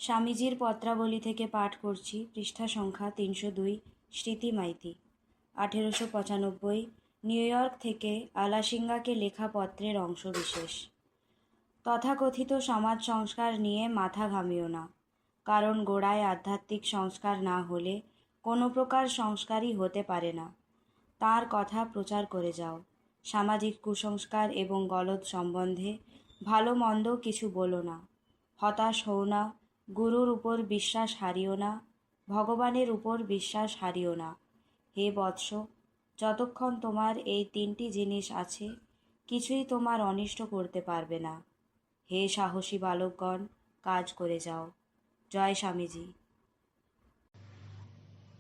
স্বামীজির পত্রাবলী থেকে পাঠ করছি, পৃষ্ঠা সংখ্যা ৩০২। স্মৃতি মাইতি, ১৮৯৫, নিউ ইয়র্ক থেকে আলাসিঙ্গাকে লেখা পত্রের অংশবিশেষ। তথাকথিত সমাজ সংস্কার নিয়ে মাথা ঘামিও না, কারণ গোড়ায় আধ্যাত্মিক সংস্কার না হলে কোনো প্রকার সংস্কারই হতে পারে না। তার কথা প্রচার করে যাও। সামাজিক কুসংস্কার এবং গলদ সম্বন্ধে ভালো মন্দ কিছু বলো না। হতাশ হও না, গুরুর উপর বিশ্বাস হারিও না, ভগবানের উপর বিশ্বাস হারিও না। হে বৎস, যতক্ষণ তোমার এই তিনটি জিনিস আছে, কিছুই তোমার অনিষ্ট করতে পারবে না। হে সাহসী বালকগণ, কাজ করে যাও। জয় স্বামীজি।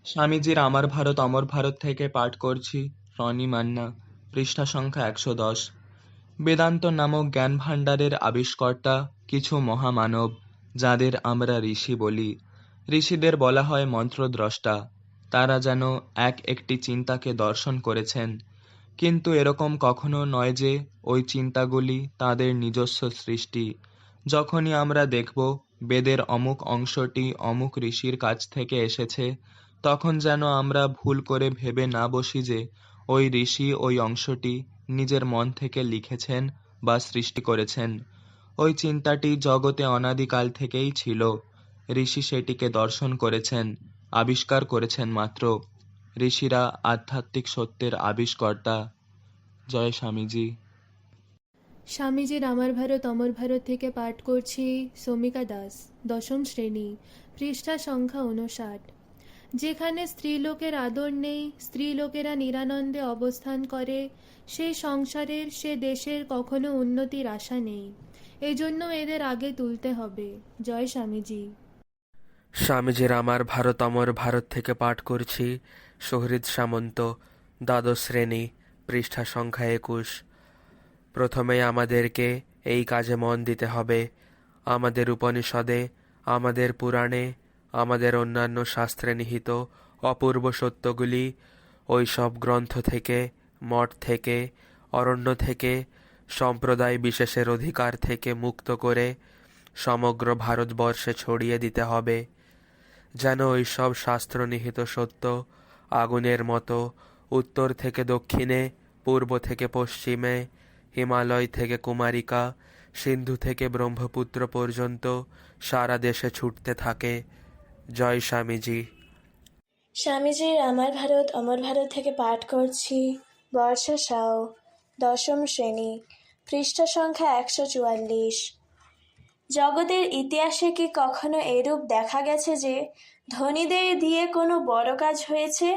স্বামীজির আমার ভারত অমর ভারত থেকে পাঠ করছি, রনি মান্না, পৃষ্ঠা সংখ্যা ১১০। বেদান্ত নামক জ্ঞান ভাণ্ডারের আবিষ্কর্তা কিছু মহামানব, যাদের আমরা ঋষি বলি। ঋষিদের বলা হয় মন্ত্রদ্রষ্টা। তারা যেন এক একটি চিন্তাকে দর্শন করেছেন, কিন্তু এরকম কখনো নয় যে ওই চিন্তাগুলি তাদের নিজস্ব সৃষ্টি। যখনই আমরা দেখব বেদের অমুক অংশটি অমুক ঋষির কাছ থেকে এসেছে, তখন যেন আমরা ভুল করে ভেবে না বসি যে ওই ঋষি ওই অংশটি নিজের মন থেকে লিখেছেন বা সৃষ্টি করেছেন। ওই চিন্তাটি জগতে অনাদিকাল থেকেই ছিল। ঋষি সেটিকে দর্শন করেছেন, আবিষ্কার করেছেন মাত্র। ঋষিরা আধ্যাত্মিক সত্যের আবিষ্কর্তা। জয় স্বামীজি। স্বামীজির আমার ভারত অমর ভারত থেকে পাঠ করছি, সৌমিকা দাস, দশম শ্রেণী, পৃষ্ঠা সংখ্যা ৫৯। যেখানে স্ত্রীলোকের আদর নেই, স্ত্রীলোকেরা নিরানন্দে অবস্থান করে, সেই সংসারের সে দেশের কখনো উন্নতির আশা নেই। এজন্য এদের আগে তুলতে হবে। জয় স্বামীজি। স্বামীজির আমার ভারত অমর ভারত থেকে পাঠ করছি, সুহৃদ সামন্ত, দ্বাদশ শ্রেণী, পৃষ্ঠা সংখ্যা ২১। প্রথমেই আমাদেরকে এই কাজে মন দিতে হবে। আমাদের উপনিষদে, আমাদের পুরাণে, আমাদের অন্যান্য শাস্ত্রে নিহিত অপূর্ব সত্যগুলি ওই সব গ্রন্থ থেকে, মঠ থেকে, অরণ্য থেকে, সম্প্রদায় বিশেষের অধিকার থেকে মুক্ত করে সমগ্র ভারতবর্ষে ছড়িয়ে দিতে হবে, যেন ওই সব শাস্ত্রনিহিত সত্য আগুনের মতো উত্তর থেকে দক্ষিণে, পূর্ব থেকে পশ্চিমে, হিমালয় থেকে কুমারিকা, সিন্ধু থেকে ব্রহ্মপুত্র পর্যন্ত সারা দেশে ছুটতে থাকে। জয় স্বামীজি। স্বামীজির আমার ভারত অমর ভারত থেকে পাঠ করছি, বর্ষা সাউ, দশম শ্রেণী, পৃষ্ঠা সংখ্যা ১৪৪। জগতের ইতিহাসে কি কখনো এরূপ দেখা গেছে যে ধনীদের দিয়ে কোনো বড় কাজ হয়েছে?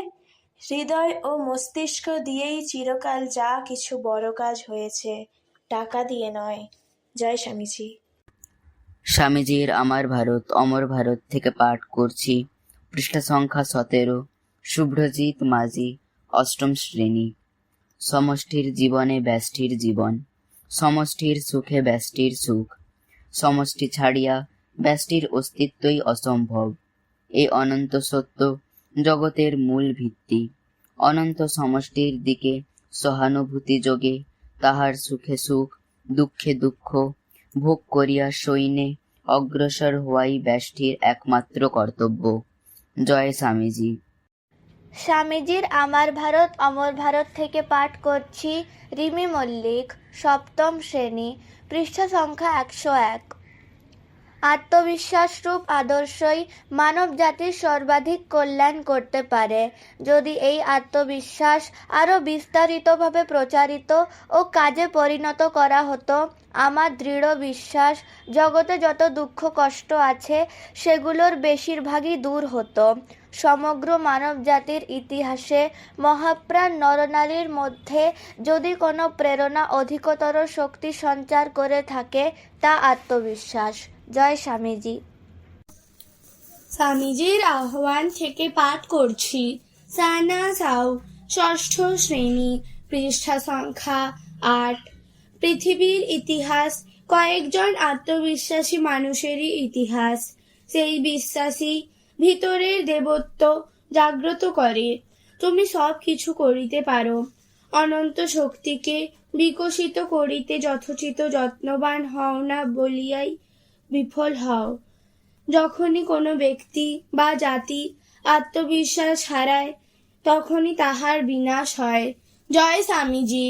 হৃদয় ও মস্তিষ্ক দিয়েই চিরকাল যা কিছু বড় কাজ হয়েছে, টাকা দিয়ে নয়। জয় স্বামীজি। স্বামীজির আমার ভারত অমর ভারত থেকে পাঠ করছি, পৃষ্ঠা সংখ্যা ১৭। শুভ্রজিৎ মাঝি, অষ্টম শ্রেণী। সমষ্টির জীবনে ব্যষ্টির জীবন, সমষ্টির সুখে ব্যষ্টির সুখ, সমষ্টি ছাড়িয়া ব্যষ্টির অস্তিত্বই অসম্ভব। এই অনন্ত সত্য জগতের মূল ভিত্তি। অনন্ত সমষ্টির দিকে সহানুভূতি যোগে তাহার সুখে সুখ, দুঃখে দুঃখ ভোগ করিয়া সৈন্যে অগ্রসর হওয়াই ব্যষ্টির একমাত্র কর্তব্য। জয় স্বামীজি। স্বামীজির আমার ভারত অমর ভারত থেকে পাঠ করছি, রিমি মল্লিক, সপ্তম শ্রেণী, পৃষ্ঠা সংখ্যা ১০১। আত্মবিশ্বাসরূপ আদর্শই মানব জাতির সর্বাধিক কল্যাণ করতে পারে। যদি এই আত্মবিশ্বাস আরও বিস্তারিতভাবে প্রচারিত ও কাজে পরিণত করা হতো, আমার দৃঢ় বিশ্বাস জগতে যত দুঃখ কষ্ট আছে সেগুলোর বেশিরভাগই দূর হতো। সমগ্র মানব জাতির ইতিহাসে মহাপ্রাণ নরনারীর মধ্যে যদি কোনো প্রেরণা অধিকতর শক্তি সঞ্চার করে থাকে, তা আত্মবিশ্বাস। জয় স্বামীজি। স্বামীজির আহ্বান থেকে পাঠ করছি, সানা সাউ, ষষ্ঠ শ্রেণী, পৃষ্ঠা সংখ্যা ৮। পৃথিবীর ইতিহাস কয়েকজন আত্মবিশ্বাসী মানুষেরই ইতিহাস। সেই বিশ্বাসী ভিতরের দেবত্ব জাগ্রত করে। তুমি সব কিছু করিতে পারো। অনন্ত শক্তিকে বিকশিত করিতে যথোচিত যত্নবান হও না বলিয়াই বিফল হও। যখনই কোনো ব্যক্তি বা জাতি আত্মবিশ্বাস হারায় তখনই তাহার বিনাশ হয়। জয় স্বামীজি।